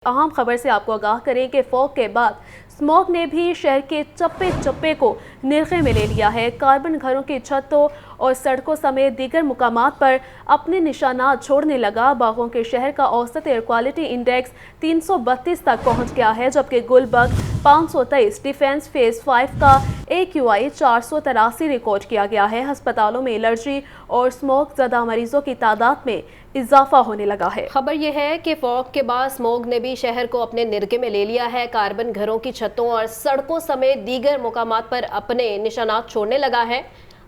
अहम खबर से आपको आगाह करें कि फॉग के बाद स्मॉग ने भी शहर के चप्पे चप्पे को निरखे में ले लिया है। कार्बन घरों की छतों और सड़कों समेत दीगर मुकामात पर अपने निशानात छोड़ने लगा। बागों के शहर का औसत एयर क्वालिटी इंडेक्स 332 तक पहुंच गया है, जबकि गुलबर्ग 523, डिफेंस फेज 5 का AQI 483 रिकॉर्ड किया गया है। अस्पतालों में एलर्जी और स्मोक ज़दा मरीजों की तादाद में इजाफा होने लगा है। खबर यह है कि फॉग के बाद स्मोग ने भी शहर को अपने निरके में ले लिया है। कार्बन घरों की छतों और सड़कों समेत दीगर मुकामात पर अपने निशानात छोड़ने लगा है।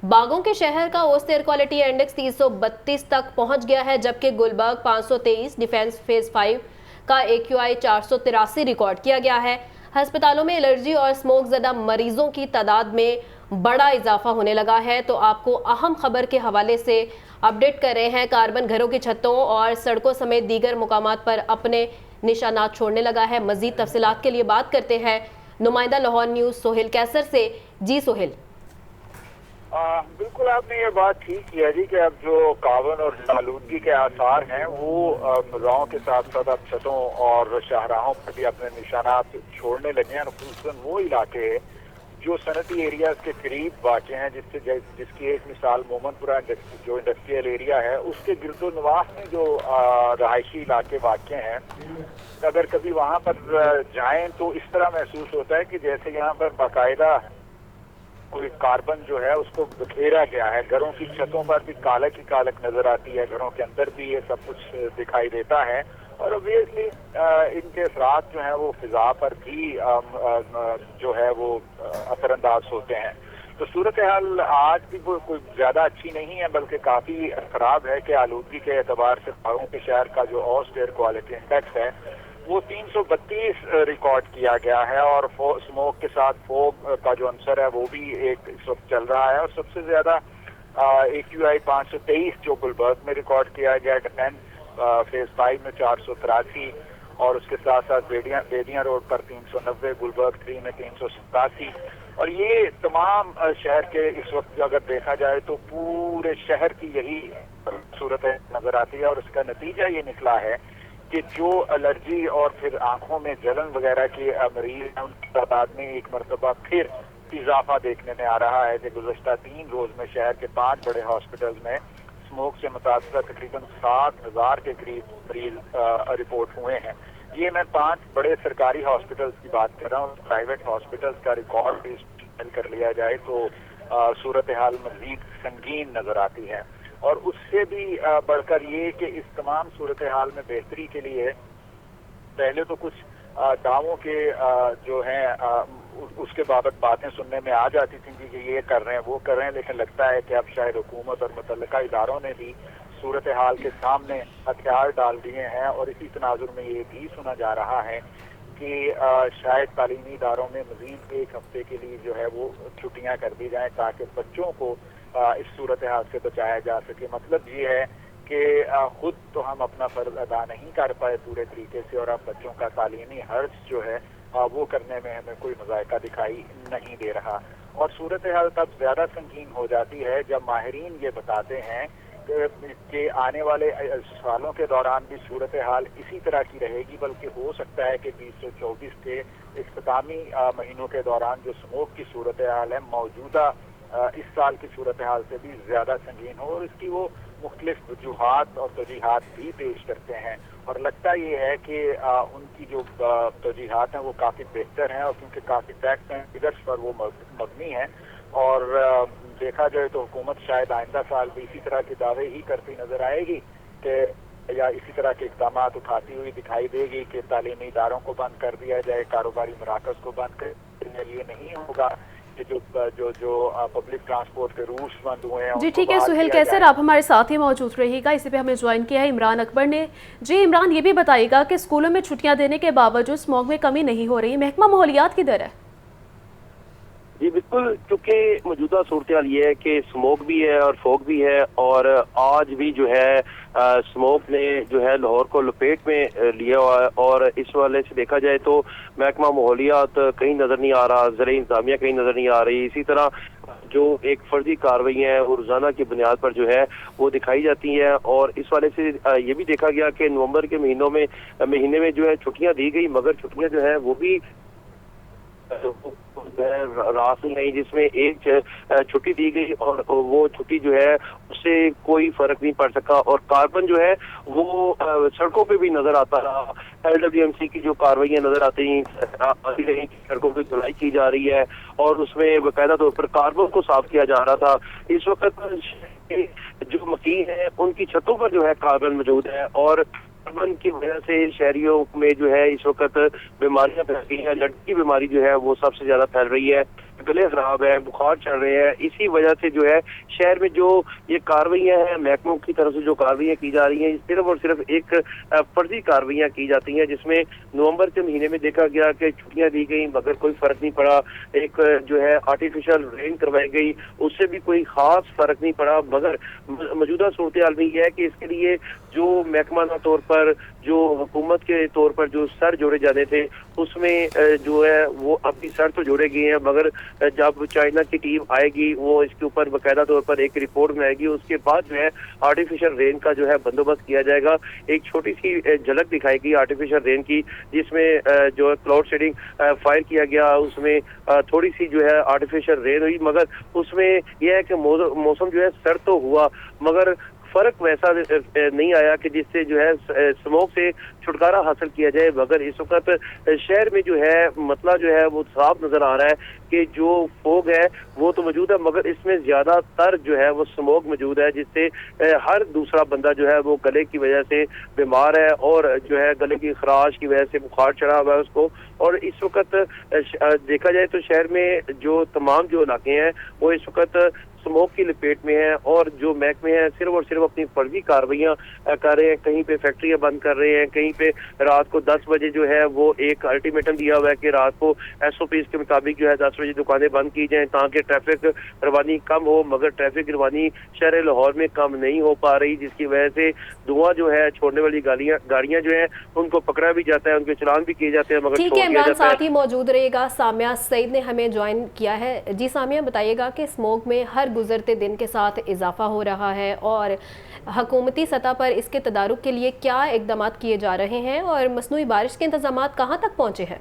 बागों के शहर का औसत एयर क्वालिटी इंडेक्स 332 तक पहुंच गया है, जबकि गुलबर्ग 523, डिफेंस फेज 5 का AQI 483 रिकॉर्ड किया गया है। अस्पतालों में एलर्जी और स्मोक ज़दा मरीजों की तादाद में बड़ा इजाफा होने लगा है। तो आपको अहम खबर के हवाले से अपडेट कर रहे हैं। कार्बन घरों की छतों और सड़कों समेत दीगर मुकामात पर अपने निशानात छोड़ने लगा है। मजीद तफसीलात के लिए बात करते हैं नुमाइंदा लाहौर न्यूज़ सोहेल कैसर से। जी सोहेल। बिल्कुल आपने ये बात ठीक किया जी कि अब जो कार्बन और आलूदगी के आसार हैं वो गाँव के साथ साथ अब छतों और शाहराहों पर भी अपने निशानात छोड़ने लगे हैं। खुसूसन वो इलाके जो सनती एरियाज के करीब वाक़े हैं, जिसकी एक मिसाल मोमनपुरा जो इंडस्ट्रियल एरिया है उसके गिरदोनवाह में जो रहायशी इलाके वाक़े हैं, अगर कभी वहाँ पर जाएं तो इस तरह महसूस होता है कि जैसे यहाँ पर बाकायदा कोई कार्बन जो है उसको बिखेरा गया है। घरों की छतों पर भी कालक ही कालक नजर आती है, घरों के अंदर भी ये सब कुछ दिखाई देता है और ऑब्वियसली इनके असरात जो है वो फिजा पर भी जो है वो असरअंदाज होते हैं। तो सूरत हाल आज भी कोई ज्यादा अच्छी नहीं है, बल्कि काफी खराब है कि आलूदगी के एतबार से बागों के शहर का जो औसत एयर क्वालिटी इंडेक्स है वो 332 रिकॉर्ड किया गया है और स्मोक के साथ फोग का जो अंसर है वो भी इस वक्त चल रहा है। और सबसे ज्यादा AQI 523 जो गुलबर्ग में रिकॉर्ड किया गया, डिफेंस फेज 5 में 483 और उसके साथ साथ बेदियां रोड पर 390, गुलबर्ग 3 में 387 और ये तमाम शहर के इस वक्त अगर देखा जाए तो पूरे शहर की यही सूरत नजर आती है। और इसका नतीजा ये निकला है कि जो एलर्जी और फिर आंखों में जलन वगैरह के मरीज हैं उनकी तादाद में एक मरतबा फिर इजाफा देखने में आ रहा है कि गुज़श्ता 3 रोज में शहर के 5 बड़े हॉस्पिटल्स में स्मोक से मुतासर तकरीबन 7,000 के करीब मरीज रिपोर्ट हुए हैं। ये मैं 5 बड़े सरकारी हॉस्पिटल्स की बात कर रहा हूँ। प्राइवेट हॉस्पिटल्स का रिकॉर्ड भी कर लिया जाए तो सूरत हाल मजीद संगीन नजर आती है। और उससे भी बढ़कर ये कि इस तमाम सूरत हाल में बेहतरी के लिए पहले तो कुछ दावों के जो हैं उसके बाबत बातें सुनने में आ जाती थी कि ये कर रहे हैं वो कर रहे हैं, लेकिन लगता है कि अब शायद हुकूमत और मुतल्लिका इदारों ने भी सूरत हाल के सामने हथियार डाल दिए हैं। और इसी तनाजुर में ये भी सुना जा रहा है कि शायद तालीमी इदारों में मजीद 1 हफ्ते के लिए जो है वो छुट्टियां कर दी जाएं ताकि बच्चों को इस सूरत हाल से बचाया जा सके। मतलब ये है कि खुद तो हम अपना फर्ज अदा नहीं कर पाए पूरे तरीके से और अब बच्चों का तालीमी हर्ज जो है वो करने में हमें कोई मज़ायका दिखाई नहीं दे रहा। और सूरत हाल तब ज़्यादा संगीन हो जाती है जब माहिरीन ये बताते हैं कि आने वाले सालों के दौरान भी सूरत हाल इसी तरह की रहेगी, बल्कि हो सकता है कि 2024 के इख्तितामी महीनों के दौरान जो स्मोक की सूरत हाल है मौजूदा इस साल की सूरत हाल से भी ज्यादा संगीन हो। और इसकी वो मुख्तलिफ वजूहात और तौजीहात भी पेश करते हैं और लगता ये है कि उनकी जो तौजीहात हैं वो काफ़ी बेहतर हैं और क्योंकि काफ़ी फैक्ट्स हैं फिगर्स पर वो मबनी है। और देखा जाए तो हुकूमत शायद आइंदा साल भी इसी तरह के दावे ही करती नजर आएगी कि या इसी तरह के इक़दाम उठाती हुई दिखाई देगी कि तालीमी इदारों को बंद कर दिया जाए, कारोबारी मराकज़ को बंद कर दिया। ये नहीं होगा कि जो पब्लिक ट्रांसपोर्ट के रूट्स बंद हुए हैं। जी ठीक है सुहेल कैसर, आप हमारे साथ ही मौजूद रहिएगा। इसी पे हमें ज्वाइन किया है इमरान अकबर ने। जी इमरान, ये भी बताइएगा कि स्कूलों में छुट्टियां देने के बावजूद स्मॉग में कमी नहीं हो रही, महकमा माहौलियात किधर है? जी बिल्कुल, क्योंकि मौजूदा सूरत हाल ये है कि स्मोक भी है और फोग भी है और आज भी जो है स्मोक ने जो है लाहौर को लपेट में लिया हुआ है। और इस वाले से देखा जाए तो महकमा माहौलियात कहीं नजर नहीं आ रहा, ज़राई इंतजामिया कहीं नजर नहीं आ रही। इसी तरह جو ایک فرضی کارروائیاں ہیں وہ روزانہ کی بنیاد پر جو ہے وہ دکھائی جاتی ہیں، اور اس والے سے یہ بھی دیکھا گیا کہ نومبر کے مہینے میں جو ہے چھٹیاں دی گئی، مگر چھٹیاں جو ہے وہ بھی راس نہیں، جس میں ایک چھٹی دی گئی اور وہ چھٹی جو ہے اس سے کوئی فرق نہیں پڑ سکا، اور کاربن جو ہے وہ سڑکوں پہ بھی نظر آتا رہا۔ LWMC کی جو کارروائیاں نظر آتی ہیں، سڑکوں کی دھلائی کی جا رہی ہے اور اس میں باقاعدہ طور پر کاربن کو صاف کیا جا رہا تھا۔ اس وقت جو مکین ہیں ان کی چھتوں پر جو ہے کاربن موجود ہے، اور کاربن کی وجہ سے شہریوں میں جو ہے اس وقت بیماریاں پھیل رہی ہیں۔ لڈ کی بیماری جو ہے وہ سب سے زیادہ پھیل رہی ہے، گلے خراب ہے، بخار چڑھ رہے ہیں۔ اسی وجہ سے جو ہے شہر میں جو یہ کارروائیاں ہیں محکموں کی طرف سے جو کارروائیاں کی جا رہی ہیں، صرف اور صرف ایک فرضی کارروائیاں کی جاتی ہیں، جس میں نومبر کے مہینے میں دیکھا گیا کہ چھٹیاں دی گئی مگر کوئی فرق نہیں پڑا۔ ایک جو ہے آرٹیفیشل رین کروائی گئی، اس سے بھی کوئی خاص فرق نہیں پڑا، مگر موجودہ صورتحال میں یہ ہے کہ اس کے لیے جو محکمانہ طور پر جو حکومت کے طور پر جو سر جوڑے جانے تھے اس میں جو ہے وہ ابھی سر تو جوڑے گئے ہیں، مگر جب چائنا کی ٹیم آئے گی وہ اس کے اوپر باقاعدہ طور پر ایک رپورٹ میں آئے گی، اس کے بعد جو ہے آرٹیفیشل رین کا جو ہے بندوبست کیا جائے گا۔ ایک چھوٹی سی جھلک دکھائے گی آرٹیفیشل رین کی، جس میں جو ہے کلاؤڈ شیڈنگ فائر کیا گیا، اس میں تھوڑی سی جو ہے آرٹیفیشل رین ہوئی، مگر اس میں یہ ہے کہ موسم جو ہے سرد تو ہوا مگر فرق ویسا نہیں آیا کہ جس سے جو ہے اسموگ سے چھٹکارا حاصل کیا جائے۔ مگر اس وقت شہر میں جو ہے مسئلہ جو ہے وہ صاف نظر آ رہا ہے کہ جو فوگ ہے وہ تو موجود ہے، مگر اس میں زیادہ تر جو ہے وہ اسموگ موجود ہے، جس سے ہر دوسرا بندہ جو ہے وہ گلے کی وجہ سے بیمار ہے، اور جو ہے گلے کی خراش کی وجہ سے بخار چڑھا ہوا ہے اس کو۔ اور اس وقت دیکھا جائے تو شہر میں جو تمام جو علاقے ہیں وہ اس وقت اسموگ کی لپیٹ میں ہیں، اور جو محکمے ہیں صرف اور صرف اپنی فرضی کارروائیاں کر رہے ہیں۔ کہیں پہ فیکٹریاں بند کر رہے ہیں، کہیں پہ رات کو 10 بجے جو ہے وہ ایک الٹیمیٹم دیا ہوا ہے کہ رات کو SOPs کے مطابق جو ہے 10 بجے دکانیں بند کی جائیں تاکہ ٹریفک روانی کم ہو، مگر ٹریفک روانی شہر لاہور میں کم نہیں ہو پا رہی، جس کی وجہ سے دھواں جو ہے چھوڑنے والی گاڑیاں جو ہیں ان کو پکڑا بھی جاتا ہے، ان کے چلان بھی کیے جاتے ہیں، مگر ٹھیک ہے عمران ساتھ ہی موجود رہے گا۔ سامیہ سعید نے ہمیں جوائن کیا ہے۔ جی سامیہ، بتائیے گا کہ اسموگ میں ہر گزرتے دن کے ساتھ اضافہ ہو رہا ہے، اور حکومتی سطح پر اس کے تدارک کے لیے کیا اقدامات کیے جا رہے ہیں، اور مصنوعی بارش کے انتظامات کہاں تک پہنچے ہیں؟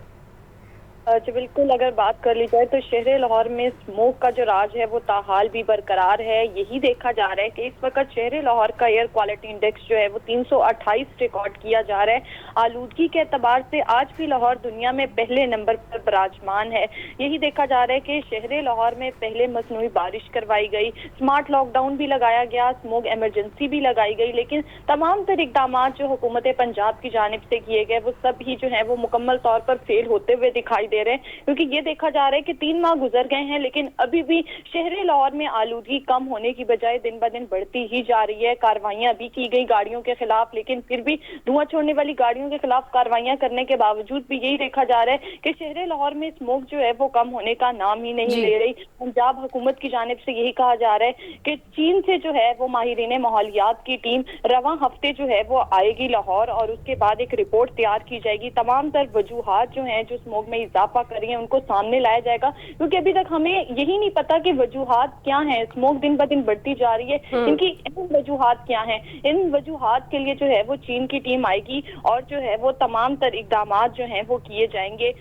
جی بالکل، اگر بات کر لی جائے تو شہر لاہور میں اسموگ کا جو راج ہے وہ تاحال بھی برقرار ہے۔ یہی دیکھا جا رہا ہے کہ اس وقت شہر لاہور کا ایئر کوالٹی انڈیکس جو ہے وہ 328 ریکارڈ کیا جا رہا ہے۔ آلودگی کے اعتبار سے آج بھی لاہور دنیا میں پہلے نمبر پر براجمان ہے۔ یہی دیکھا جا رہا ہے کہ شہر لاہور میں پہلے مصنوعی بارش کروائی گئی، اسمارٹ لاک ڈاؤن بھی لگایا گیا، اسموگ ایمرجنسی بھی لگائی گئی، لیکن تمام تر اقدامات جو حکومت پنجاب کی جانب سے کیے گئے وہ سب ہی جو ہے وہ مکمل طور پر فیل ہوتے ہوئے دکھائی دے رہے ہیں، کیونکہ یہ دیکھا جا رہا ہے کہ 3 ماہ گزر گئے ہیں لیکن ابھی بھی شہر لاہور میں آلودگی کم ہونے کی بجائے دن بہ دن بڑھتی ہی جا رہی ہے۔ کاروائیاں بھی کی گئی گاڑیوں کے خلاف، لیکن پھر بھی دھواں چھوڑنے والی گاڑیوں کے خلاف کاروائیاں کرنے کے باوجود بھی یہی دیکھا جا رہا ہے کہ شہر لاہور میں اسموگ جو ہے وہ کم ہونے کا نام ہی نہیں لے رہی۔ پنجاب حکومت کی جانب سے یہی کہا جا رہا ہے کہ چین سے جو ہے وہ ماہرین ماحولیات کی ٹیم رواں ہفتے جو ہے وہ آئے گی لاہور، اور اس کے بعد ایک رپورٹ تیار کی جائے گی۔ تمام تر وجوہات جو ہیں جو اسموگ میں اضافہ کر رہی ہیں ان کو سامنے لایا جائے گا، کیونکہ ابھی تک ہمیں یہی نہیں پتا کہ وجوہات کیا ہیں۔ اسموگ دن بہ دن بڑھتی جا رہی ہے، ان کی اہم وجوہات کیا ہیں۔ ان وجوہات کے لیے جو ہے وہ چین کی ٹیم آئے گی اور جو ہے وہ تمام تر اقدامات جو ہیں وہ کیے جائیں گے۔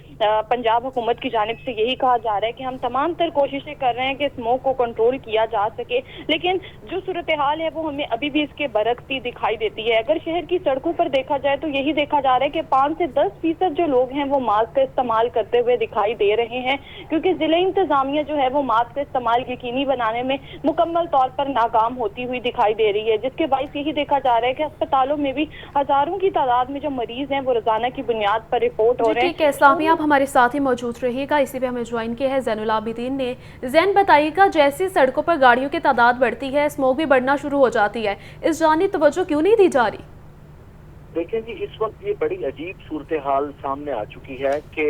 پنجاب حکومت کی جانب سے یہی کہا جا رہا ہے کہ ہم تمام تر کوششیں کر رہے ہیں کہ اسموگ کو کنٹرول کیا جا سکے، لیکن جو صورتحال ہے وہ ہمیں ابھی بھی اس کے برعکس ہی دکھائی دیتی ہے۔ اگر شہر کی سڑکوں پر دیکھا جائے تو یہی دیکھا جا رہا ہے کہ 5 سے 10% جو لوگ ہیں وہ ماسک کا استعمال کرتے ہوئے دکھائی دے رہے ہیں، کیونکہ ضلع انتظامیہ جو ہے وہ ماسک کا استعمال یقینی بنانے میں مکمل طور پر ناکام ہوتی ہوئی دکھائی دے رہی ہے، جس کے باعث یہی دیکھا جا رہا ہے کہ اسپتالوں میں بھی ہزاروں کی تعداد میں جو مریض ہیں وہ روزانہ کی بنیاد پر رپورٹ ہو رہے ہیں۔ ٹھیک ہے سامیہ، آپ ہمارے ساتھ ہی موجود رہیے گا۔ اسی پہ ہمیں جوائن کیا ہے زین العابدین نے۔ زین، بتائیے گا جیسی سڑکوں پر گاڑیوں کی تعداد بڑھتی ہے اسموگ بھی بڑھنا شروع ہو جاتی ہے، اس جانب توجہ کیوں نہیں دی جا رہی؟ دیکھیں جی، اس وقت یہ بڑی عجیب صورتحال سامنے آ چکی ہے کہ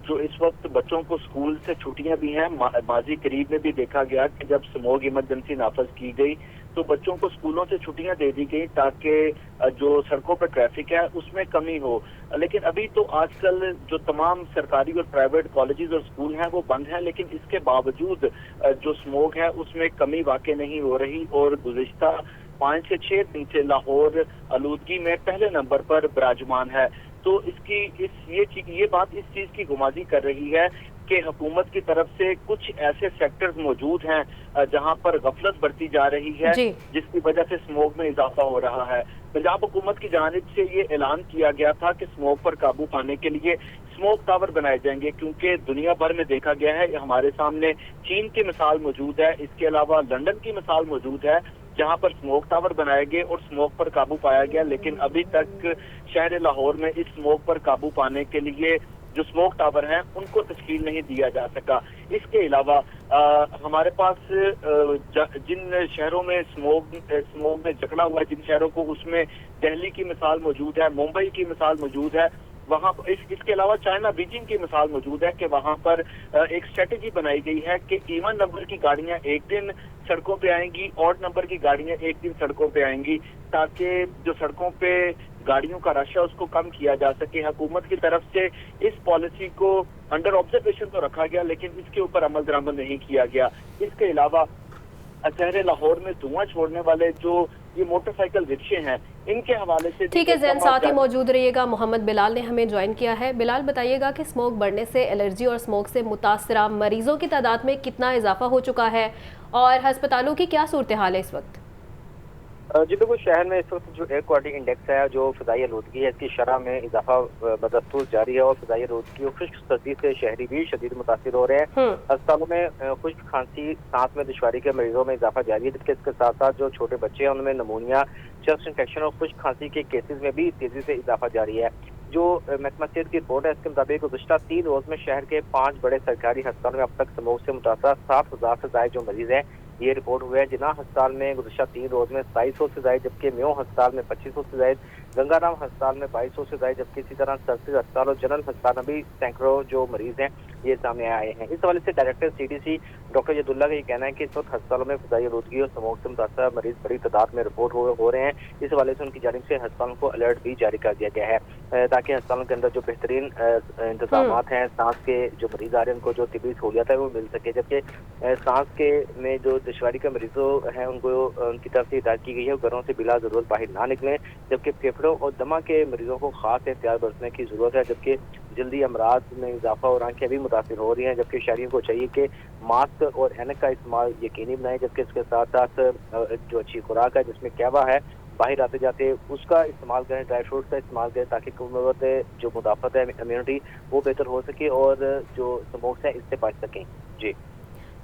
جو اس وقت بچوں کو اسکول سے چھٹیاں بھی ہیں، ماضی قریب میں بھی دیکھا گیا کہ جب اسموگ ایمرجنسی نافذ کی گئی तो बच्चों को स्कूलों से छुट्टियां दे दी गई ताकि जो सड़कों पर ट्रैफिक है उसमें कमी हो। लेकिन अभी तो आजकल जो तमाम सरकारी और प्राइवेट कॉलेजेस और स्कूल हैं वो बंद हैं, लेकिन इसके बावजूद जो स्मोक है उसमें कमी वाकई नहीं हो रही और गुज़िश्ता 5 से 6 दिन से लाहौर आलूदगी में पहले नंबर पर विराजमान है। तो ये बात इस चीज की गुमाजी कर रही है कि हुकूमत की तरफ से कुछ ऐसे सेक्टर्स मौजूद हैं जहां पर गफलत बरती जा रही है, जिसकी वजह से स्मोक में इजाफा हो रहा है। पंजाब हुकूमत की जानिब से ये ऐलान किया गया था कि स्मोक पर काबू पाने के लिए स्मोक टावर बनाए जाएंगे, क्योंकि दुनिया भर में देखा गया है, हमारे सामने चीन की मिसाल मौजूद है, इसके अलावा लंदन की मिसाल मौजूद है जहां पर स्मोक टावर बनाए गए और स्मोक पर काबू पाया गया। लेकिन अभी तक शहर लाहौर में इस स्मोक पर काबू पाने के लिए जो स्मोक टावर हैं उनको तश्कील नहीं दिया जा सका। इसके अलावा हमारे पास जिन शहरों में स्मोक में जकड़ा हुआ है, जिन शहरों को, उसमें दिल्ली की मिसाल मौजूद है, मुंबई की मिसाल मौजूद है, वहाँ इसके अलावा चाइना बीजिंग की मिसाल मौजूद है कि वहाँ पर एक स्ट्रेटेजी बनाई गई है कि इवन नंबर की गाड़ियाँ एक दिन सड़कों पे आएंगी, ऑड नंबर की गाड़ियाँ एक दिन सड़कों पे आएंगी, ताकि जो सड़कों पे गाड़ियों का रश है उसको कम किया जा सके। हुकूमत की तरफ से इस पॉलिसी को अंडर ऑब्जर्वेशन तो रखा गया, लेकिन इसके ऊपर अमल दरामद नहीं किया गया। इसके अलावा शहर लाहौर में धुआं छोड़ने वाले जो ये मोटरसाइकिल रिक्शे हैं, इनके हवाले से ठीक है जैन, साथ ही मौजूद रहिएगा। मोहम्मद बिलाल ने हमें ज्वाइन किया है। बिलाल, बताइएगा कि स्मोक बढ़ने से एलर्जी और स्मोक से मुतासरा मरीजों की तादाद में कितना इजाफा हो चुका है और हस्पतालों की क्या सूरत हाल है इस वक्त? जी बिल्कुल, शहर में इस वक्त जो एयर क्वालिटी इंडेक्स है, जो फिजाई आलूदगी है, इसकी शरह में इजाफा बदस्तूर जारी है और फिजाई आलूदगी और खुश्क सर्दी से शहरी भी शदीद मुतासिर हो रहे हैं। अस्पतालों में खुश्क खांसी, सांस में दुश्वारी के मरीजों में इजाफा जारी है, जबकि इसके साथ साथ जो छोटे बच्चे हैं उनमें नमूनिया, चेस्ट इन्फेक्शन और खुश्क खांसी के केसेज में भी तेजी से इजाफा जारी है। जो महकमा सेहत की रिपोर्ट है, इसके मुताबिक गुज़श्ता 3 रोज में शहर के 5 बड़े सरकारी अस्पतालों में अब तक स्मोक से मुतासर 7,000 से ज्यादा जो मरीज हैं ये रिपोर्ट हुए हैं। जिन्ना अस्पताल में गुज़श्ता 3 रोज में 2700 से ज्यादा, जबकि म्यो अस्पताल में 2500 से ज्यादा, गंगाराम अस्पताल में 2200 से ज्यादा, जबकि इसी तरह सरसी अस्पताल और जनरल अस्पताल में भी सैकड़ों जो मरीज हैं ये सामने आए हैं। इस हवाले से डायरेक्टर CDC डॉक्टर यदुल्ला का ये कहना है कि इस वक्त अस्पतालों में फिजाई आलूदगी और स्मोक से मुतासर मरीज बड़ी तादाद में रिपोर्ट हो रहे हैं। इस हवाले से उनकी जानिब से अस्पतालों को अलर्ट भी जारी कर दिया गया है ताकि अस्पतालों के अंदर जो बेहतरीन इंतजाम हैं, सांस के जो मरीज आ रहे हैं उनको जो तिबी सहूलियत है वो मिल सके, जबकि सांस के में जो दुश्वारी के मरीजों हैं उनको उनकी तरफ से हिदायत की गई है घरों से बिला जरूरत बाहर ना निकलें, जबकि फेफड़ों और दमा के मरीजों को खास एहतियात बरतने की जरूरत है, जबकि जल्दी अमराज में इजाफा और आंखें भी मुतासिर हो रही हैं, जबकि शहरियों को चाहिए कि मास्क और ऐनक का इस्तेमाल यकीनी बनाएं, जबकि इसके साथ साथ जो अच्छी खुराक है जिसमें कहवा है, बाहर आते जाते उसका इस्तेमाल करें, ड्राई फ्रूट का इस्तेमाल करें, ताकि जो मुदाफत है इम्यूनिटी वो बेहतर हो सके और जो स्मोक है इससे बच सकें।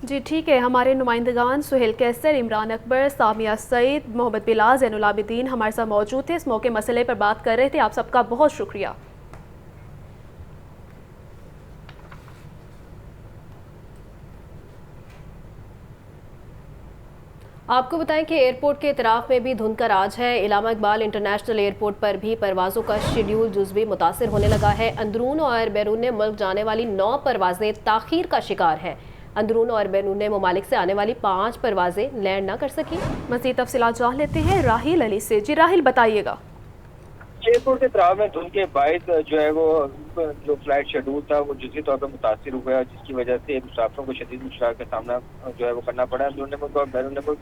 जी ठीक है, हमारे नुमाइंदगान सुहेल कैसर, इमरान अकबर, सामिया सईद, मोहम्मद बिलाल, ज़ैनुल आबिदीन हमारे साथ मौजूद थे, स्मोक के मसले पर बात कर रहे थे। आप सबका बहुत शुक्रिया। आपको बताएं कि एयरपोर्ट के इतराफ़ में भी धुंध का राज है। इलामा इकबाल इंटरनेशनल एयरपोर्ट पर भी परवाज़ों का शेड्यूल जुज़वी मुतासिर होने लगा है। अंदरून और बैरून मुल्क जाने वाली 9 परवाज़ें ताख़ीर का शिकार है। अंदरून और बैरून ममालिक से आने वाली 5 परवाज़ें लैंड ना कर सकी। मज़ीद तफ़सीलात जान लेते हैं राहिल अली से। जी राहिल, बताइएगा। एयरपोर्ट के इतराफ़ में धुंध के बायस जो है वो जो फ्लाइट शेड्यूल था वो जुज़वी तौर पर मुतासिर हुआ है, जिसकी वजह से मुसाफिरों को शदीद मुश्किलात का सामना जो है वो करना पड़ा है। अंदरून मुल्क और बैरून मुल्क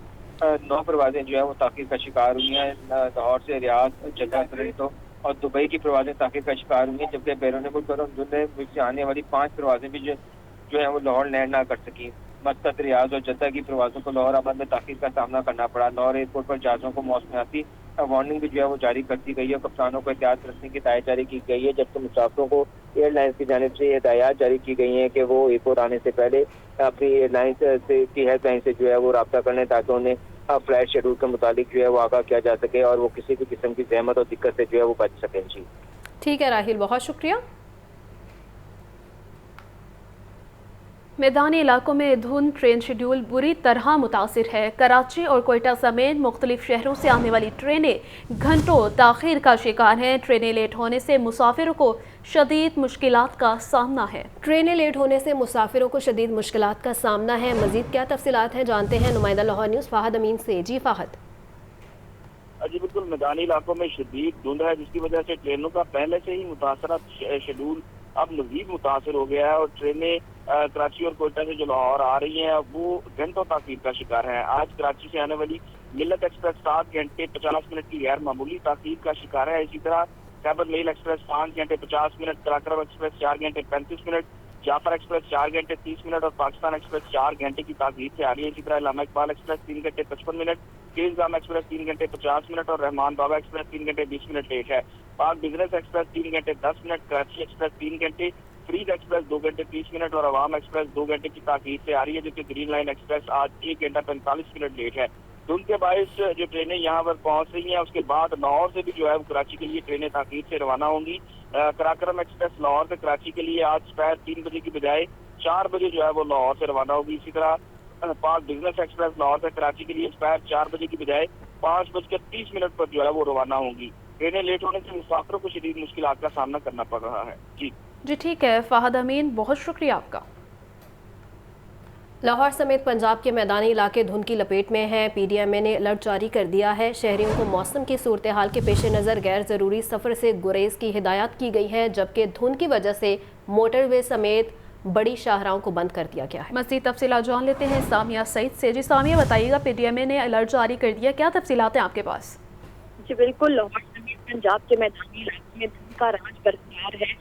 9 परवाज़ें जो है वो ताख़ीर का शिकार हुई हैं। लाहौर से रियाद, जद्दा, टोरंटो और दुबई की परवाज़ें ताख़ीर का शिकार हुई हैं, जबकि बैरून मुल्क और अंदरून मुल्क से आने वाली 5 परवाज़ें भी जो है वो लाहौर लैंड ना कर सकी। मस्कत, रियाद और जद्दा की परवाज़ों को लाहौर आबाद में ताख़ीर का सामना करना पड़ा। लाहौर एयरपोर्ट पर जहाज़ों को मौसमियाती वार्निंग भी जो है वो जारी कर दी गई है। कप्तानों को एहतियात रखने की हिदायत जारी की गई है, जबकि मुसाफिरों को एयरलाइंस की जानिब से हिदायत जारी की गई हैं कि वो एयरपोर्ट आने से पहले अपनी एयरलाइंस की हेल्पलाइन से जो है वो रब्ता कर लें, ताकि उन्हें फ्लाइट शेड्यूल के मुताबिक जो है वो आगाह किया जा सके और वो किसी भी किस्म की ज़हमत और दिक्कत से जो है वो बच सकें। जी ठीक है राहिल, बहुत शुक्रिया। میدانی علاقوں میں دھند، ٹرین شیڈول بری طرح متاثر ہے۔ کراچی اور کوئٹہ سمیت مختلف شہروں سے آنے والی ٹرینیں گھنٹوں تاخیر کا شکار ہیں۔ ٹرینیں لیٹ ہونے سے مسافروں کو شدید مشکلات کا سامنا ہے۔ مزید کیا تفصیلات ہیں جانتے ہیں نمائندہ لاہور نیوز فہد امین سے۔ جی فہد۔ جی بالکل، میدانی علاقوں میں شدید دھند ہے، جس کی وجہ سے ٹرینوں کا پہلے سے ہی متاثرہ شیڈول اب مزید متاثر ہو گیا ہے، اور ٹرینیں کراچی اور کوئٹہ سے جو لاہور آ رہی ہیں وہ گھنٹوں تاخیر کا شکار ہیں۔ آج کراچی سے آنے والی ملت ایکسپریس 7 گھنٹے 50 منٹ کی غیر معمولی تاخیر کا شکار ہے۔ اسی طرح خیبر میل ایکسپریس 5 گھنٹے 50 منٹ، کراکرم ایکسپریس 4 گھنٹے 35 منٹ، جعفر ایکسپریس 4 گھنٹے 30 منٹ اور پاکستان ایکسپریس 4 گھنٹے کی تاخیر سے آ رہی ہے۔ اسی طرح علامہ اقبال ایکسپریس 3 گھنٹے 55 منٹ، کیزگام ایکسپریس 3 گھنٹے 50 منٹ اور رحمان بابا ایکسپریس 3 گھنٹے 20 منٹ لیٹ ہے۔ پاک بزنس ایکسپریس 3 گھنٹے 10 منٹ، کراچی ایکسپریس 3 گھنٹے، فریز ایکسپریس 2 گھنٹے 30 منٹ اور عوام ایکسپریس 2 گھنٹے کی تاخیر سے آ رہی ہے، جبکہ گرین لائن ایکسپریس آج 1 گھنٹہ 45 منٹ لیٹ ہے۔ دھند کے باعث جو ٹرینیں یہاں پر پہنچ رہی ہیں، اس کے بعد لاہور سے بھی جو ہے وہ کراچی کے لیے ٹرینیں تاخیر سے روانہ ہوں گی۔ کراکرم ایکسپریس لاہور سے کراچی کے لیے آج دوپہر 3 بجے کی بجائے 4 بجے جو ہے وہ لاہور سے روانہ ہوگی۔ اسی طرح پاک بزنس ایکسپریس لاہور سے کراچی کے لیے دوپہر 4 بجے کی بجائے 5:30 پر جو ہے وہ روانہ ہوں گی۔ ٹرینیں لیٹ ہونے سے مسافروں کو شدید مشکلات کا سامنا کرنا پڑ رہا ہے۔ جی ٹھیک ہے فہد امین، بہت شکریہ آپ کا۔ لاہور سمیت پنجاب کے میدانی علاقے دھند کی لپیٹ میں ہیں۔ پی ڈی ایم اے نے الرٹ جاری کر دیا ہے۔ شہریوں کو موسم کی صورتحال کے پیش نظر غیر ضروری سفر سے گریز کی ہدایت کی گئی ہے، جبکہ دھند کی وجہ سے موٹر وے سمیت بڑی شاہراہوں کو بند کر دیا گیا ہے۔ مزید تفصیلات جان لیتے ہیں سامیہ سعید سے۔ جی سامیہ، بتائیے گا، پی ڈی ایم اے نے الرٹ جاری کر دیا، کیا تفصیلات ہیں آپ کے پاس؟ جی بالکل، لاہور سمیت پنجاب کے میدانی علاقے میں دھند کا راج برقرار ہے۔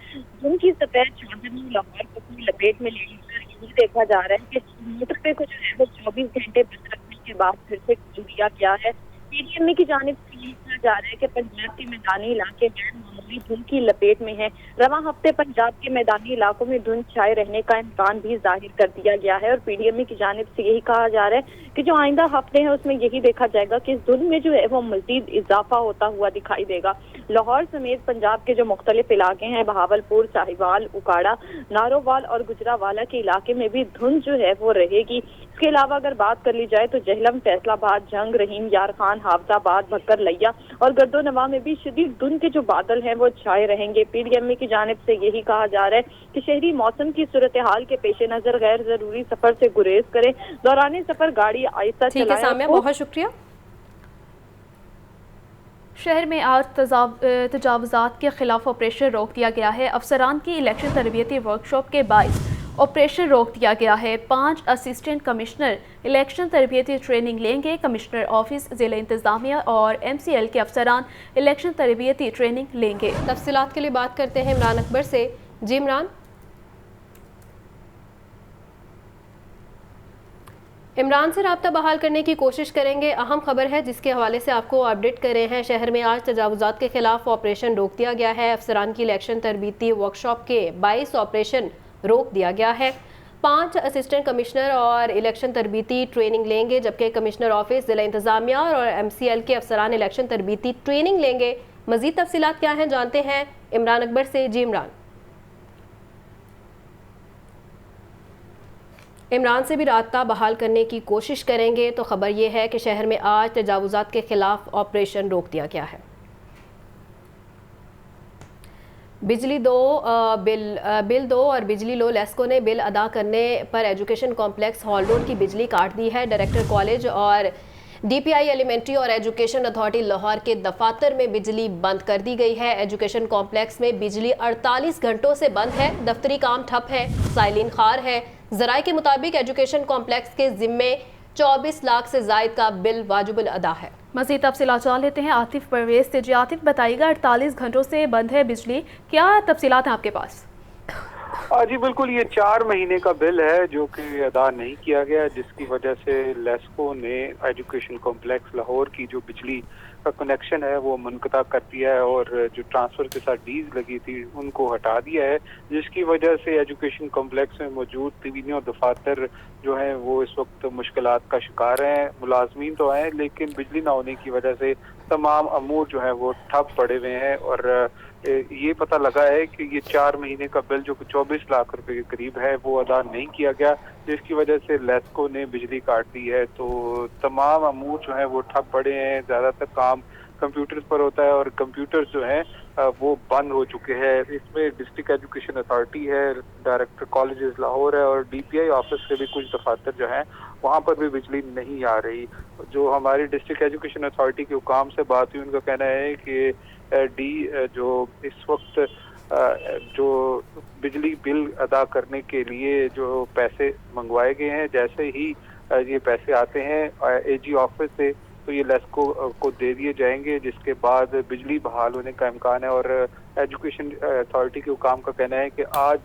دھند کی سطح چادر نے لاہور کو اپنی لپیٹ میں لے لی ہے۔ یہ دیکھا جا رہا ہے کہ موٹر پہ کو جو ہے وہ 24 گھنٹے بند رکھنے کے بعد پھر سے کھول دیا گیا ہے۔ پی ڈی ایم اے کی جانب سے یہ کہا جا رہا ہے کہ پنجاب کے میدانی علاقے غیر معمولی دھند کی لپیٹ میں ہیں۔ رواں ہفتے پنجاب کے میدانی علاقوں میں دھند چھائے رہنے کا امکان بھی ظاہر کر دیا گیا ہے، اور پی ڈی ایم اے کی جانب سے یہی کہا جا رہا ہے کہ جو آئندہ ہفتے ہیں اس میں یہی دیکھا جائے گا کہ اس دھند میں جو ہے وہ مزید اضافہ ہوتا ہوا دکھائی دے گا۔ لاہور سمیت پنجاب کے جو مختلف علاقے ہیں، بہاولپور، ساہیوال، اکاڑا، نارووال اور گجرانوالہ کے علاقے میں بھی دھند جو ہے وہ رہے گی۔ اس کے علاوہ اگر بات کر لی جائے تو جہلم، فیصل آباد، جنگ، رحیم یار خان، حافظ آباد، بھکر لیا اور گرد و نواح میں بھی شدید دھند کے جو بادل ہیں وہ چھائے رہیں گے۔ پی ڈی ایم اے کی جانب سے یہی کہا جا رہا ہے کہ شہری موسم کی صورتحال کے پیش نظر غیر ضروری سفر سے گریز کریں، دوران سفر گاڑی آہستہ چلائیں۔ ٹھیک ہے سامیہ، بہت شکریہ۔ شہر میں آج تجاوزات کے خلاف آپریشن روک دیا گیا ہے۔ افسران کی الیکشن تربیتی ورکشاپ کے باعث آپریشن روک دیا گیا ہے۔ 5 اسسٹنٹ کمشنر الیکشن تربیتی ٹریننگ لیں گے۔ کمشنر آفس، ضلع انتظامیہ اور ایم سی ایل کے افسران الیکشن تربیتی ٹریننگ لیں گے۔ تفصیلات کے لیے بات کرتے ہیں عمران اکبر سے۔ جی عمران سے رابطہ بحال کرنے کی کوشش کریں گے۔ اہم خبر ہے جس کے حوالے سے آپ کو اپڈیٹ کر رہے ہیں۔ شہر میں آج تجاوزات کے خلاف آپریشن روک دیا گیا ہے۔ افسران کی الیکشن تربیتی ورکشاپ کے باعث آپریشن روک دیا گیا ہے۔ 5 اسسٹنٹ کمشنر اور الیکشن تربیتی ٹریننگ لیں گے، جبکہ کمشنر آفس، ضلع انتظامیہ اور ایم سی ایل کے افسران الیکشن تربیتی ٹریننگ لیں گے۔ مزید تفصیلات کیا ہیں جانتے ہیں عمران اکبر سے۔ جی عمران سے بھی رابطہ بحال کرنے کی کوشش کریں گے، تو خبر یہ ہے کہ شہر میں آج تجاوزات کے خلاف آپریشن روک دیا گیا ہے۔ بجلی بل دو اور بجلی لو لیسکو نے بل ادا کرنے پر ایجوکیشن کمپلیکس ہال روڈ کی بجلی کاٹ دی ہے۔ ڈائریکٹر کالج اور ڈی پی آئی ایلیمنٹری اور ایجوکیشن اتھارٹی لاہور کے دفاتر میں بجلی بند کر دی گئی ہے۔ ایجوکیشن کمپلیکس میں بجلی 48 گھنٹوں سے بند ہے، دفتری کام ٹھپ ہے، سائلین خار ہے۔ ذرائع کے مطابق ایجوکیشن کمپلیکس کے ذمے 24 لاکھ سے زائد کا بل واجب الادا ہے۔ مزید تفصیلات جان لیتے ہیں عاطف پرویز سے۔ جی عاطف، بتائیے گا 48 گھنٹوں سے بند ہے بجلی، کیا تفصیلات ہیں آپ کے پاس؟ جی بالکل، یہ 4 مہینے کا بل ہے جو کہ ادا نہیں کیا گیا، جس کی وجہ سے لیسکو نے ایجوکیشن کمپلیکس لاہور کی جو بجلی کا کنیکشن ہے وہ منقطع کر دیا ہے، اور جو ٹرانسفر کے ساتھ ڈیز لگی تھی ان کو ہٹا دیا ہے، جس کی وجہ سے ایجوکیشن کمپلیکس میں موجود تبینی اور دفاتر جو ہیں وہ اس وقت مشکلات کا شکار ہیں۔ ملازمین تو ہیں لیکن بجلی نہ ہونے کی وجہ سے तमाम अमूर जो है वो ठप पड़े हुए हैं और ये पता लगा है कि ये 4 महीने का बिल जो कि 24 लाख रुपए के करीब है वो अदा नहीं किया गया, जिसकी वजह से लेस्को ने बिजली काट दी है। तो तमाम अमूर जो है वो ठप पड़े हैं, ज़्यादातर काम कंप्यूटर्स पर होता है और कंप्यूटर्स जो हैं वो बंद हो चुके हैं। इसमें डिस्ट्रिक्ट एजुकेशन अथॉरिटी है, डायरेक्टर कॉलेजेस लाहौर है और DPI ऑफिस के भी कुछ दफातर जो हैं वहाँ पर भी बिजली नहीं आ रही। जो हमारी डिस्ट्रिक्ट एजुकेशन अथॉरिटी के हुकाम से बात हुई, उनका कहना है कि जो इस वक्त जो बिजली बिल अदा करने के लिए जो पैसे मंगवाए गए हैं, जैसे ही ये पैसे आते हैं AG ऑफिस से तो ये लेस्को को दे दिए जाएंगे, जिसके बाद बिजली बहाल होने का इम्कान है। और एजुकेशन अथॉरिटी के हुकाम का कहना है कि आज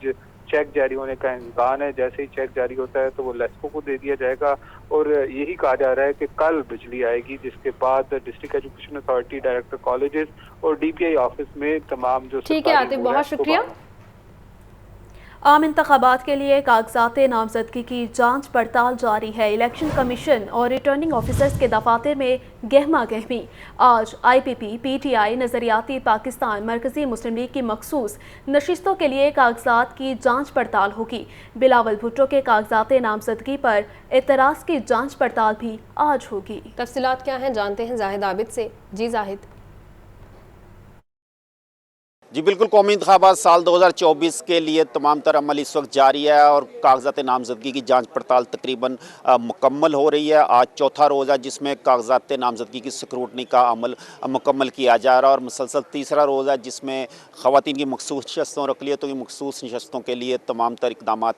चेक जारी होने का इम्कान है, जैसे ही चेक जारी होता है तो वो लेस्को को दे दिया जाएगा और यही कहा जा रहा है कि कल बिजली आएगी, जिसके बाद district education authority, director colleges और DPI ऑफिस में तमाम जो ठीक है आतिफ, बहुत शुक्रिया। आम इंतखाबात के लिए कागजात नामजदगी की जांच पड़ताल जारी है। इलेक्शन कमीशन और रिटर्निंग ऑफिसर्स के दफातर में गहमा गहमी। आज IPP, PTI, नज़रियाती पाकिस्तान, मरकज़ी मुस्लिम लीग की मखसूस नशिस्तों के लिए कागजात की जांच पड़ताल होगी। बिलावल भुट्टो के कागजात नामजदगी पर एतराज़ की जांच पड़ताल भी आज होगी। तफसीलात क्या हैं जानते हैं जाहिद आबिद से। जी जाहिद। जी बिल्कुल, कौमी इंतखाबात साल 2024 के लिए तमाम तर अमल इस वक्त जारी है और कागजात नामजदगी की जांच पड़ताल तकरीबन मुकम्मल हो रही है। आज चौथा रोज़ है जिसमें कागजात नामजदगी की स्क्रूटनी का अमल मुकम्मल किया जा रहा है और मुसलसल तीसरा रोज़ है जिसमें ख़वातीन की मखसूस नशस्तों और अक़लियतों की मखसूस नशस्तों के लिए तमाम तर इक़दामात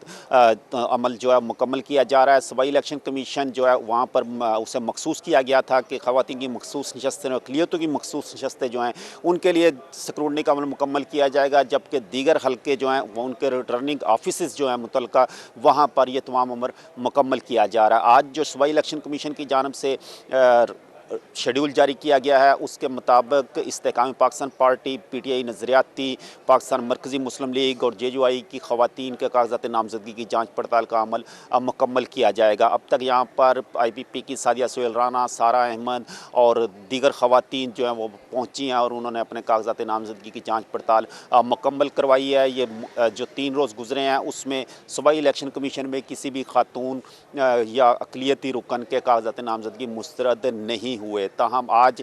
अमल जो है मुकम्मल किया जा रहा है। सूबाई इलेक्शन कमीशन जो है वहाँ पर उसे मखसूस किया गया था कि ख़वातीन की मखसूस नशस्तें और अक़लियतों की मखसूस नशस्तें जो हैं उनके लिए स्क्रूटनी का अमल मुकम्मल किया जाएगा, जबकि दीगर हल्के जो हैं वो उनके रिटर्निंग ऑफिसेस जो हैं मुतल्लिका वहाँ पर ये तमाम अमर मुकम्मल किया जा रहा है। आज जो सूबाई इलेक्शन कमीशन की जानिब से शेड्यूल जारी किया गया है उसके मुताबिक इस्तेकाम पाकिस्तान पार्टी, PTI, नज़रियाती पाकिस्तान, मरकज़ी मुस्लिम लीग और JUI की ख़वातीन के कागजात नामजदगी की जांच पड़ताल का अमल मुकम्मल किया जाएगा। अब तक यहाँ पर IPP की सादिया सोहेल राना, सारा अहमद और दीगर ख़वातीन जो हैं वो पहुँची हैं और उन्होंने अपने कागजात नामजदगी की जाँच पड़ताल मुकम्मल करवाई है। ये जो 3 रोज़ गुजरे हैं उसमें सूबाई इलेक्शन कमीशन में किसी भी खातून या अक़लियती रुकन के कागजात नामजदगी मुस्तरद नहीं हुए। ताहम आज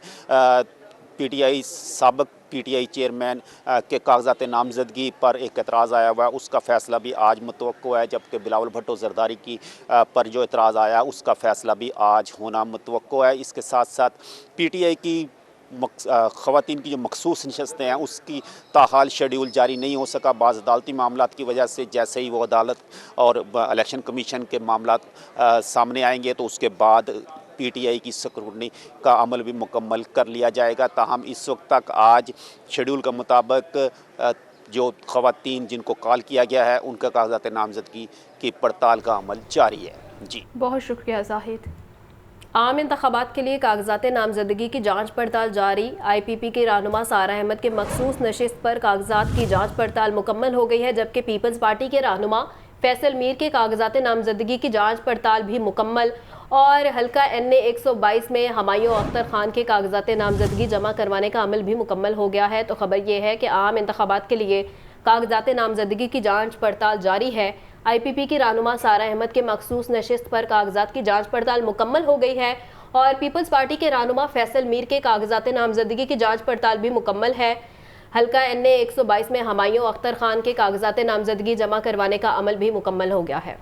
PTI साबिक़ PTI चेयरमैन के कागजात नामजदगी पर एक एतराज़ आया हुआ है, उसका फ़ैसला भी आज मुतवक्को है, जबकि बिलावल भुट्टो ज़रदारी की पर जो एतराज़ आया उसका फ़ैसला भी आज होना मुतवक्को है। इसके साथ साथ PTI की ख़वातीन की जो मखसूस नशस्तें हैं उसकी ताहाल शेड्यूल जारी नहीं हो सका बाज़ अदालती मामलात की वजह से। जैसे ही वो अदालत और इलेक्शन कमीशन के मामलात सामने आएंगे तो उसके बाद PTI की स्क्रूटनी का अमल भी मुकम्मल कर लिया जाएगा। ताहम इस वक्त तक आज शेड्यूल के मुताबिक जो ख़वातीन जिनको कॉल किया गया है उनका कागजात नामजदगी की पड़ताल का अमल जारी है। जी बहुत शुक्रिया जाहिद। आम इंतखाबात के लिए कागजात नामजदगी की जांच पड़ताल जारी। IPP के रहनुमा सारा अहमद के मखसूस नशिस्त पर कागजात की जांच पड़ताल मुकम्मल हो गई है, जबकि पीपल्स पार्टी के रहनुमा फैसल मीर के कागजात नामजदगी की जांच पड़ताल भी मुकम्मल और हल्का NA 122 में हमायूं अख्तर खान के कागजात नामजदगी जमा करवाने का अमल भी मुकम्मल हो गया है। तो खबर यह है कि आम इंतखाबात के लिए कागजात नामजदगी की जांच पड़ताल जारी है। IPP की रहनुमा सारा अहमद के मखसूस नशिस्त पर कागजात की जांच पड़ताल मुकम्मल हो गई है और पीपल्स पार्टी के रहनुमा फैसल मीर के कागजात नामजदगी की जांच पड़ताल भी मुकम्मल है। हल्का NA 122 में हमायूं अख्तर खान के कागजात नामजदगी जमा करवाने का अमल भी मुकम्मल हो गया है।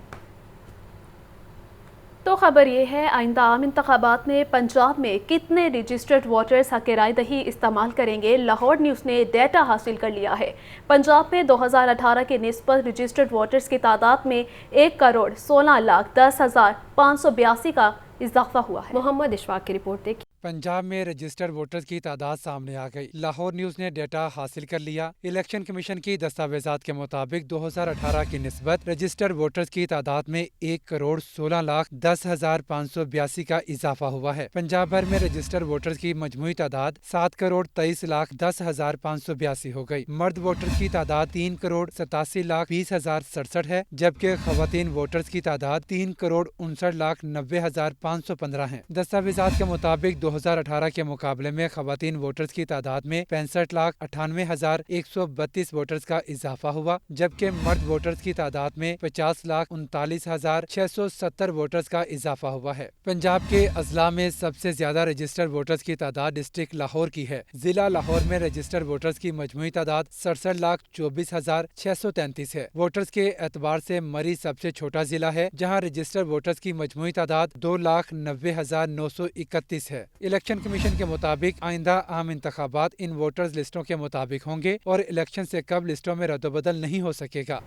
तो खबर ये है आइंदा आम इंतखाबात में पंजाब में कितने रजिस्टर्ड वोटर्स हक़ राय दही इस्तेमाल करेंगे। लाहौर न्यूज़ ने डेटा हासिल कर लिया है। पंजाब में 2018 के निस्बत रजिस्टर्ड वोटर्स की तादाद में 1,16,10,582 का इजाफा हुआ है। मोहम्मद इशफाक की रिपोर्ट देखिए। पंजाब में रजिस्टर्ड वोटर्स की तादाद सामने आ गई। लाहौर न्यूज़ ने डेटा हासिल कर लिया। इलेक्शन कमीशन की दस्तावेजात के मुताबिक 2018 की निस्बत रजिस्टर्ड वोटर्स की तादाद में 1,16,10,582 का इजाफा हुआ है। पंजाब भर में रजिस्टर्ड वोटर्स की मजमूई तादाद 7,23,10,582 हो गई। मर्द वोटर्स की तादाद 3,87,20,067 है, जबकि खवातीन वोटर्स की तादाद 3,59,90,515 है। दस्तावेजात के मुताबिक 2018 के मुकाबले में खवातीन वोटर्स की तादाद में 65,98,132 वोटर्स का इजाफा हुआ, जबकि मर्द वोटर्स की तादाद में 50,39,670 वोटर्स का इजाफा हुआ है। पंजाब के अजला में सबसे ज्यादा रजिस्टर्ड वोटर्स की तादाद डिस्ट्रिक्ट लाहौर की है। जिला लाहौर में रजिस्टर्ड वोटर्स की मजमूई तादाद 67,24,633 है। वोटर्स के एतबार से मरी सबसे छोटा जिला है, जहाँ रजिस्टर्ड वोटर्स की मजमूई तादाद 2,90,931 है। इलेक्शन कमीशन के मुताबिक आइंदा आम इंतखाबात इन वोटर्स लिस्टों के मुताबिक होंगे और इलेक्शन से कब लिस्टों में रद्दोबदल नहीं हो सकेगा।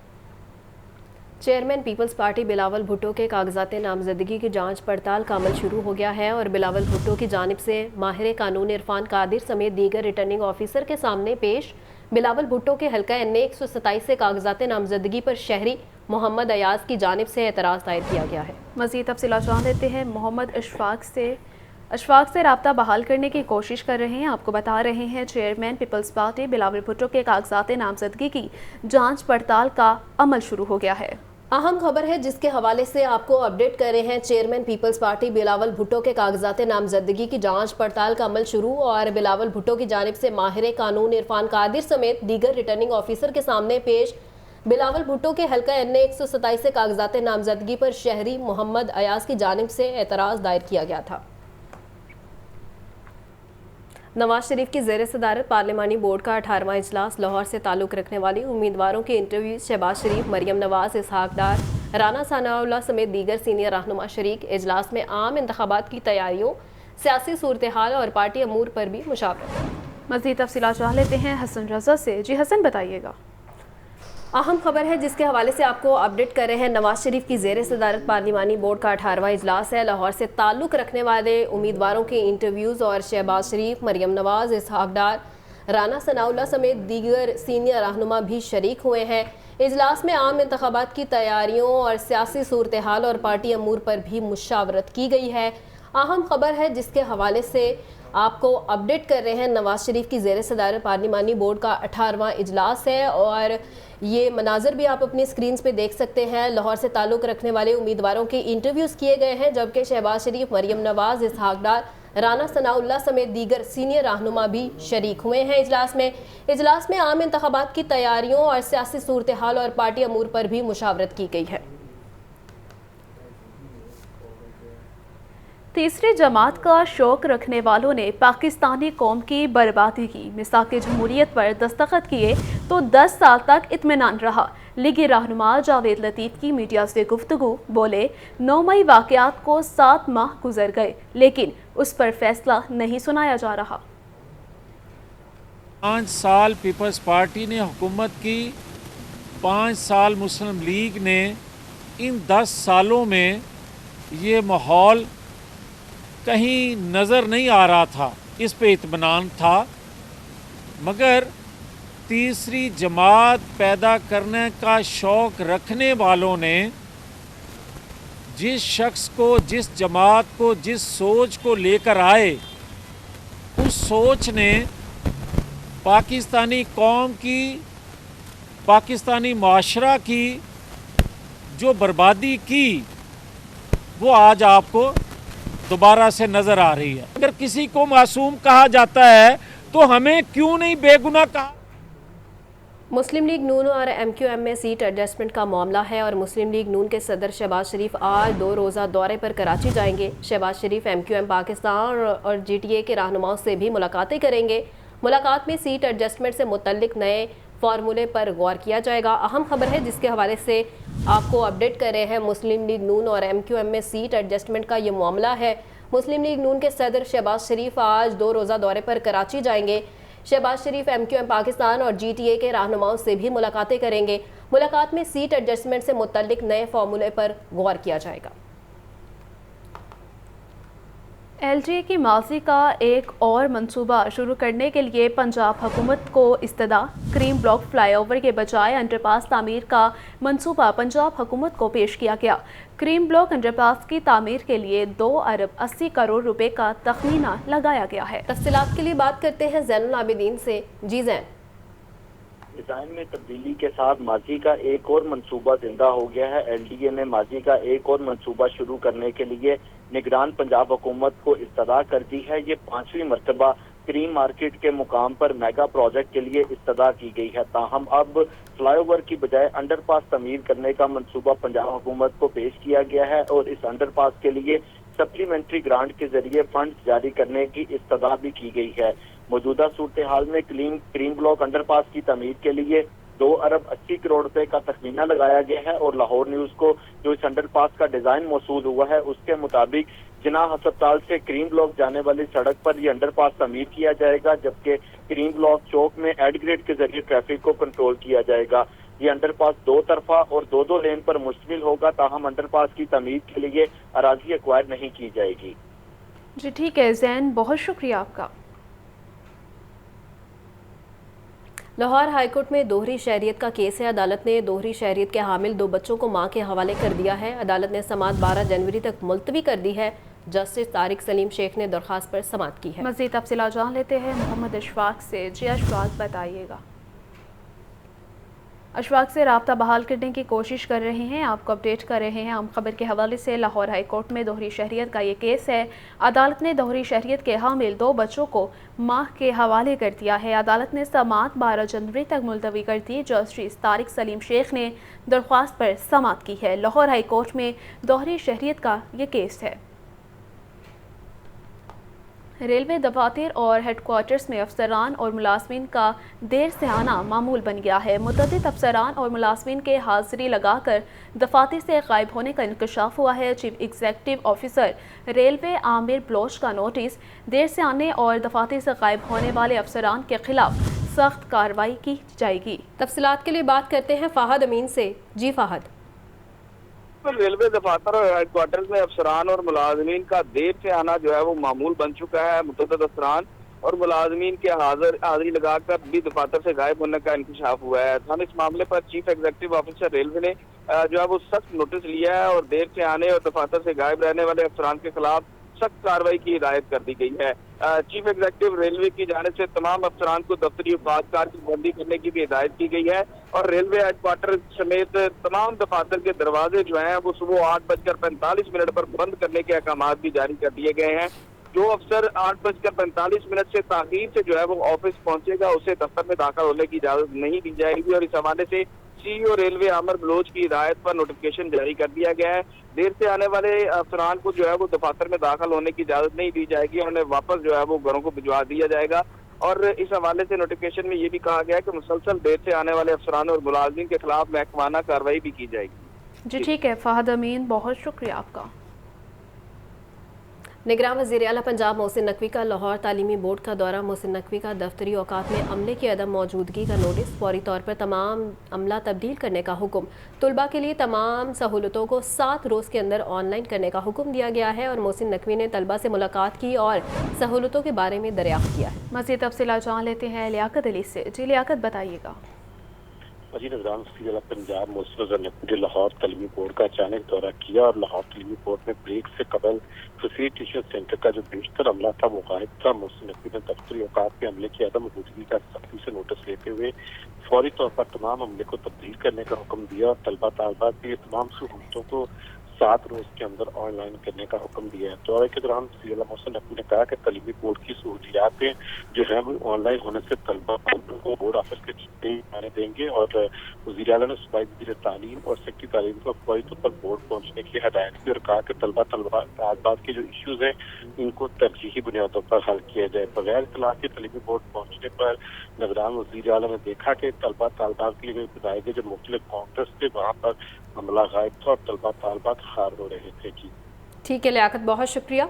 चेयरमैन पीपल्स पार्टी बिलावल भुट्टो के कागजात नामजदगी की जांच पड़ताल का अमल शुरू हो गया है और बिलावल भुट्टो की जानिब से माहिर कानून इरफान कादिर समेत दीगर रिटर्निंग ऑफिसर के सामने पेश बिलावल भुट्टो के हल्का NA 127 से कागजात नामजदगी पर शहरी मोहम्मद अयाज की जानिब से एतराज़ दायर किया गया है। मज़ीद तफसीलात जान लेते हैं। मोहम्मद अशफाक से राब्ता बहाल करने की कोशिश कर रहे हैं। आपको बता रहे हैं चेयरमैन पीपल्स पार्टी बिलावल भुट्टो के कागजात नामजदगी की जांच पड़ताल का अमल शुरू हो गया है। अहम खबर है जिसके हवाले से आपको अपडेट कर रहे हैं। चेयरमैन पीपल्स पार्टी बिलावल भुट्टो के कागजात नामजदगी की जांच पड़ताल का अमल शुरू और बिलावल भुट्टो की जानिब से माहिर कानून इरफान कादिर समेत दीगर रिटर्निंग ऑफिसर के सामने पेश बिलावल भुट्टो के हल्का NA 127 से कागजात नामजदगी पर शहरी मोहम्मद अयाज की जानिब से एतराज़ दायर किया गया था। नवाज शरीफ की ज़ेर सदारत पार्लिमानी बोर्ड का 18वां इजलास लाहौर से ताल्लुक़ रखने वाली उम्मीदवारों के इंटरव्यू शहबाज शरीफ, मरियम नवाज, इसहाक डार, राना सनाउल्लाह समेत दीगर सीनियर रहनुमा शरीक। इजलास में आम इंतखाबात की तैयारियों, सियासी सूरत हाल और पार्टी अमूर पर भी मुशावरत। मज़ीद तफसीलात चाह लेते हैं हसन रज़ा से। जी हसन, बताइएगा। अहम खबर है जिसके हवाले से आपको अपडेट कर रहे हैं। नवाज शरीफ की ज़ेर सदारत पार्लिमानी बोर्ड का 18वां इजलास है। लाहौर से ताल्लुक़ रखने वाले उम्मीदवारों के इंटरव्यूज़ और शहबाज शरीफ, मरियम नवाज, इसहाक डार, राना सनाउल्लाह समेत दीगर सीनियर रहनुमा भी शरीक हुए हैं। इजलास में आम इंतखाबात की तैयारियों और सियासी सूरत हाल और पार्टी अमूर पर भी मुशावरत की गई है। अहम खबर है जिसके हवाले से आपको अपडेट कर रहे हैं। नवाज शरीफ की ज़ेर सदारत पार्लिमानी बोर्ड का 18वां इजलास है और ये मनाजर भी आप अपनी स्क्रीन पे देख सकते हैं। लाहौर से ताल्लुक़ रखने वाले उम्मीदवारों के इंटरव्यूज़ किए गए हैं, जबकि शहबाज शरीफ, मरियम नवाज, इसहाक डार, राना सनाउल्लाह समेत दीगर सीनियर रहनुमा भी शरीक हुए हैं इजलास में। इजलास में आम इंतखाबात की तैयारियों और सियासी सूरत हाल और पार्टी अमूर पर भी मुशावरत की गई है। तीसरी जमात का शौक रखने वालों ने पाकिस्तानी कौम की बर्बादी की मिसाक़ जमहूरियत पर दस्तखत किए तो 10 साल तक इत्मीनान रहा। लीगी रहनुमा जावेद लतीफ़ की मीडिया से गुफ्तगू, बोले 9 मई वाक़यात को 7 माह गुजर गए लेकिन उस पर फैसला नहीं सुनाया जा रहा। 5 साल पीपल्स पार्टी ने हुकूमत की, 5 साल मुस्लिम लीग ने। इन 10 सालों में ये माहौल कहीं नज़र नहीं आ रहा था, इस पे इत्मीनान था। मगर तीसरी जमात पैदा करने का शौक़ रखने वालों ने जिस शख्स को, जिस जमात को, जिस सोच को लेकर आए, उस सोच ने पाकिस्तानी कौम की, पाकिस्तानी माशरा की जो बर्बादी की, वो आज आपको दोबारा से नज़र आ रही है। अगर किसी को मासूम कहा जाता है तो हमें क्यों नहीं बेगुनाह कहा। मुस्लिम लीग नून और MQM में सीट एडजस्टमेंट का मामला है और मुस्लिम लीग नून के सदर शहबाज शरीफ आज 2 रोज़ा दौरे पर कराची जाएंगे। शहबाज शरीफ MQM पाकिस्तान और GTA के रहनुमाओं से भी मुलाकातें करेंगे। मुलाकात में सीट एडजस्टमेंट से मुतल्लिक नए फार्मूले पर गौर किया जाएगा। अहम खबर है जिसके हवाले से आपको अपडेट कर रहे हैं। मुस्लिम लीग नून और MQM में सीट एडजस्टमेंट का ये मामला है। मुस्लिम लीग नून के सदर शहबाज शरीफ आज 2 रोज़ा दौरे पर कराची जाएंगे। शहबाज शरीफ MQM पाकिस्तान और GTA के रहनुमाओं से भी मुलाकातें करेंगे। मुलाकात में सीट एडजस्टमेंट से मुतल्लिक नए फार्मूले पर गौर किया जाएगा। LGA की माजी का एक और मंसूबा शुरू करने के लिए पंजाब हुकूमत को इस्तदा। क्रीम ब्लॉक फ्लाईओवर के बजाय अंडरपास तामीर का मंसूबा पंजाब हुकूमत को पेश किया गया। क्रीम ब्लॉक अंडरपास की तामीर के लिए 2 अरब 80 करोड़ रुपए का तखमीना लगाया गया है। तफसीलात के लिए बात करते हैं ज़ैनुल आबिदीन से। जी ज़ैन। ڈیزائن میں تبدیلی کے ساتھ ماضی کا ایک اور منصوبہ زندہ ہو گیا ہے۔ LDA نے ماضی کا ایک اور منصوبہ شروع کرنے کے لیے نگران پنجاب حکومت کو استدعا کر دی ہے۔ یہ 5ویں مرتبہ کریم مارکیٹ کے مقام پر میگا پروجیکٹ کے لیے استدعا کی گئی ہے، تاہم اب فلائی اوور کی بجائے انڈر پاس تعمیر کرنے کا منصوبہ پنجاب حکومت کو پیش کیا گیا ہے اور اس انڈر پاس کے لیے سپلیمنٹری گرانٹ کے ذریعے فنڈز جاری کرنے کی استدعا بھی کی گئی ہے۔ موجودہ صورتحال میں کریم بلاک انڈر پاس کی تعمیر کے لیے 2 ارب 80 کروڑ روپے کا تخمینہ لگایا گیا ہے اور لاہور نیوز کو جو اس انڈر پاس کا ڈیزائن موصول ہوا ہے اس کے مطابق جناح ہسپتال سے کریم بلاک جانے والی سڑک پر یہ انڈر پاس تعمیر کیا جائے گا، جبکہ کریم بلاک چوک میں ایڈ گریڈ کے ذریعے ٹریفک کو کنٹرول کیا جائے گا۔ یہ انڈر پاس 2 طرفہ اور 2 لین پر مشتمل ہوگا، تاہم انڈر پاس کی تعمیر کے لیے اراضی ایکوائر نہیں کی جائے گی۔ جی ٹھیک ہے زین، بہت شکریہ آپ کا۔ لاہور ہائی کورٹ میں دوہری شہریت کا کیس ہے۔ عدالت نے دوہری شہریت کے حامل 2 بچوں کو ماں کے حوالے کر دیا ہے۔ عدالت نے سماعت 12 جنوری تک ملتوی کر دی ہے۔ جسٹس طارق سلیم شیخ نے درخواست پر سماعت کی ہے۔ مزید تفصیلات جان لیتے ہیں محمد اشفاق سے۔ جی اشفاق بتائیے گا۔ اشفاق سے رابطہ بحال کرنے کی کوشش کر رہے ہیں، آپ کو اپڈیٹ کر رہے ہیں۔ ہم خبر کے حوالے سے لاہور ہائی کورٹ میں دوہری شہریت کا یہ کیس ہے۔ عدالت نے دوہری شہریت کے حامل 2 بچوں کو ماں کے حوالے کر دیا ہے۔ عدالت نے سماعت 12 جنوری تک ملتوی کر دی۔ جسٹس طارق سلیم شیخ نے درخواست پر سماعت کی ہے۔ لاہور ہائی کورٹ میں دوہری شہریت کا یہ کیس ہے۔ ریلوے دفاتر اور ہیڈ کوارٹرز میں افسران اور ملازمین کا دیر سے آنا معمول بن گیا ہے۔ متعدد افسران اور ملازمین کے حاضری لگا کر دفاتر سے غائب ہونے کا انکشاف ہوا ہے۔ چیف ایگزیکٹو آفیسر ریلوے عامر بلوچ کا نوٹس، دیر سے آنے اور دفاتر سے غائب ہونے والے افسران کے خلاف سخت کارروائی کی جائے گی۔ تفصیلات کے لیے بات کرتے ہیں فہد امین سے۔ جی فہد۔ ریلوے دفاتر اور ہیڈ کوارٹرز میں افسران اور ملازمین کا دیر سے آنا جو ہے وہ معمول بن چکا ہے۔ متعدد افسران اور ملازمین کے حاضری لگا کر بھی دفاتر سے غائب ہونے کا انکشاف ہوا ہے۔ ہم اس معاملے پر چیف ایگزیکٹو آفیسر ریلوے نے جو ہے وہ سخت نوٹس لیا ہے اور دیر سے آنے اور دفاتر سے غائب رہنے والے افسران کے خلاف سخت کارروائی کی ہدایت کر دی گئی ہے۔ چیف ایگزیکٹو ریلوے کی جانب سے تمام افسران کو دفتری اوقات کار کی بندی کرنے کی بھی ہدایت کی گئی ہے اور ریلوے ہیڈ کوارٹر سمیت تمام دفاتر کے دروازے جو ہیں وہ صبح 8:45 پر بند کرنے کے احکامات بھی جاری کر دیے گئے ہیں۔ جو افسر 8:45 سے تاخیر سے جو ہے وہ آفس پہنچے گا اسے دفتر میں داخل ہونے کی اجازت نہیں دی جائے گی اور اس حوالے سے CEO ریلوے عامر بلوچ کی ہدایت پر نوٹیفکیشن جاری کر دیا گیا ہے۔ دیر سے آنے والے افسران کو جو ہے وہ دفاتر میں داخل ہونے کی اجازت نہیں دی جائے گی، انہیں واپس جو ہے وہ گھروں کو بھجوا دیا جائے گا اور اس حوالے سے نوٹیفکیشن میں یہ بھی کہا گیا ہے کہ مسلسل دیر سے آنے والے افسران اور ملازمین کے خلاف محکمانہ کارروائی بھی کی جائے گی۔ جی ٹھیک ہے فہد امین، بہت شکریہ آپ کا۔ نگراں وزیر اعلیٰ پنجاب محسن نقوی کا لاہور تعلیمی بورڈ کا دورہ۔ محسن نقوی کا دفتری اوقات میں عملے کی عدم موجودگی کا نوٹس، فوری طور پر تمام عملہ تبدیل کرنے کا حکم، طلباء کے لیے تمام سہولتوں کو 7 روز کے اندر آن لائن کرنے کا حکم دیا گیا ہے اور محسن نقوی نے طلباء سے ملاقات کی اور سہولتوں کے بارے میں دریافت کیا ہے۔ مزید تفصیلات جان لیتے ہیں لیاقت علی سے۔ جی لیاقت بتائیے گا۔ وزیر نظام وزیر اعلیٰ پنجاب محسن نقوی نے لاہور تعلیمی بورڈ کا اچانک دورہ کیا اور لاہور تعلیمی بورڈ میں بریک سے قبل فیسیلیٹیشن سینٹر کا جو بیشتر عملہ تھا وہ غائب تھا۔ محسن نقوی نے دفتری اوقات کے عملے کی عدم موجودگی کا سختی سے نوٹس لیتے ہوئے فوری طور پر تمام عملے کو تبدیل کرنے کا حکم دیا اور طلبہ طالبات کی تمام سہولتوں کو 7 روز کے اندر آن لائن کرنے کا حکم دیا ہے۔ دورے کے دوران وزیر اعلیٰ محسن نقوی نے کہا کہ تعلیمی بورڈ کی سہولیاتیں جو ہیں وہ آن لائن ہونے سے طلبہ کو بورڈ آفس کے آنے دیں گے اور وزیر اعلیٰ نے صوبائی وزیر تعلیم اور سیکٹری تعلیم کو فوری طور پر بورڈ پہنچنے کی ہدایت کی اور کہا کہ طالبات کے جو ایشوز ہیں ان کو ترجیحی بنیادوں پر حل کیا جائے۔ بغیر اطلاع کے تعلیمی بورڈ پہنچنے پر نگران وزیر اعلیٰ نے دیکھا کہ طالبات کے لیے بتائے گئے جو مختلف کاؤنٹرز تھے وہاں پر عملہ غائب تھا اور طلبات خار ہو رہے تھے۔ جی ٹھیک ہے لیاقت، بہت شکریہ۔